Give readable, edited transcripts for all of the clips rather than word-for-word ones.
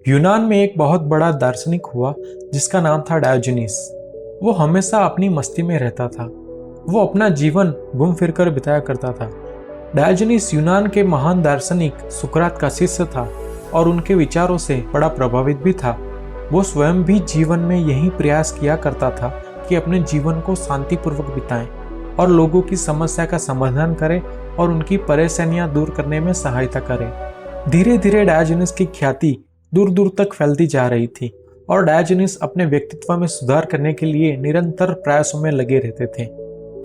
यूनान में एक बहुत बड़ा दार्शनिक हुआ जिसका नाम था डायोजनीस। वो हमेशा अपनी मस्ती में रहता था। वो अपना जीवन घूम फिर कर बिताया करता था। डायोजनीस यूनान के महान दार्शनिक सुकरात का शिष्य था और उनके विचारों से बड़ा प्रभावित भी था। वो स्वयं भी जीवन में यही प्रयास किया करता था कि अपने जीवन को शांतिपूर्वक बिताएं और लोगों की समस्या का समाधान करें और उनकी परेशानियां दूर करने में सहायता करें। धीरे धीरे डायोजनीस की ख्याति दूर दूर तक फैलती जा रही थी और डायोजनीस अपने व्यक्तित्व में सुधार करने के लिए निरंतर प्रयासों में लगे रहते थे।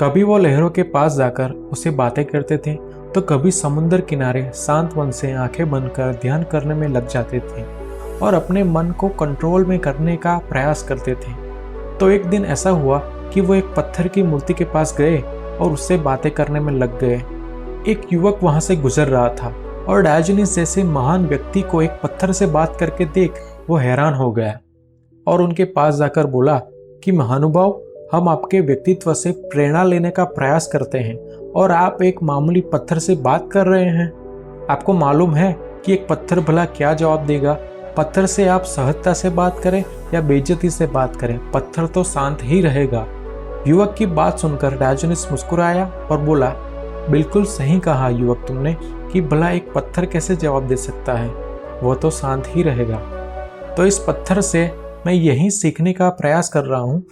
कभी वो लहरों के पास जाकर उससे बातें करते थे तो कभी समुद्र किनारे शांत मन से आंखें बंद कर ध्यान करने में लग जाते थे और अपने मन को कंट्रोल में करने का प्रयास करते थे। तो एक दिन ऐसा हुआ कि वो एक पत्थर की मूर्ति के पास गए और उससे बातें करने में लग गए। एक युवक वहां से गुजर रहा था और डायोजनीस जैसे महान व्यक्ति को एक पत्थर से बात करके देख वो हैरान हो गया और उनके पास जाकर बोला कि महानुभाव, हम आपके व्यक्तित्व से प्रेरणा लेने का प्रयास करते हैं और आप एक मामूली पत्थर से बात कर रहे हैं। आपको मालूम है कि एक पत्थर भला क्या जवाब देगा? पत्थर से आप सहजता से बात करें या बेइज्जती से बात करें, पत्थर तो शांत ही रहेगा। युवक की बात सुनकर डायोजनीस मुस्कुराया और बोला, बिल्कुल सही कहा युवक तुमने कि भला एक पत्थर कैसे जवाब दे सकता है, वो तो शांत ही रहेगा। तो इस पत्थर से मैं यही सीखने का प्रयास कर रहा हूँ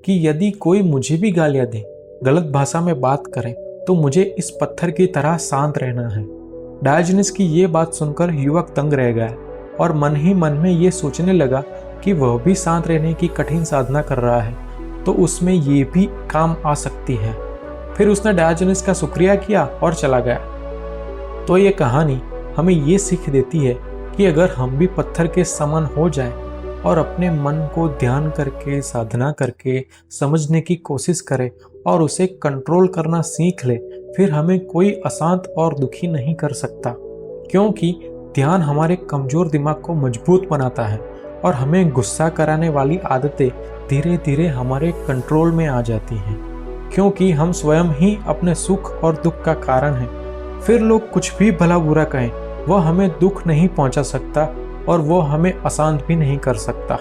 कि यदि कोई मुझे भी गालियाँ दे, गलत भाषा में बात करे, तो मुझे इस पत्थर की तरह शांत रहना है। डायोजनीस की ये बात सुनकर युवक दंग रह गया और मन ही मन में ये सोचने लगा कि वह भी शांत रहने की कठिन साधना कर रहा है, तो उसमें ये भी काम आ सकती है। फिर उसने डायोजनीस का शुक्रिया किया और चला गया। तो ये कहानी हमें ये सीख देती है कि अगर हम भी पत्थर के समान हो जाएं और अपने मन को ध्यान करके साधना करके समझने की कोशिश करें और उसे कंट्रोल करना सीख ले, फिर हमें कोई अशांत और दुखी नहीं कर सकता, क्योंकि ध्यान हमारे कमजोर दिमाग को मजबूत बनाता है और हमें गुस्सा कराने वाली आदतें धीरे धीरे हमारे कंट्रोल में आ जाती हैं, क्योंकि हम स्वयं ही अपने सुख और दुख का कारण हैं। फिर लोग कुछ भी भला बुरा कहें, वह हमें दुख नहीं पहुंचा सकता और वो हमें अशांत भी नहीं कर सकता।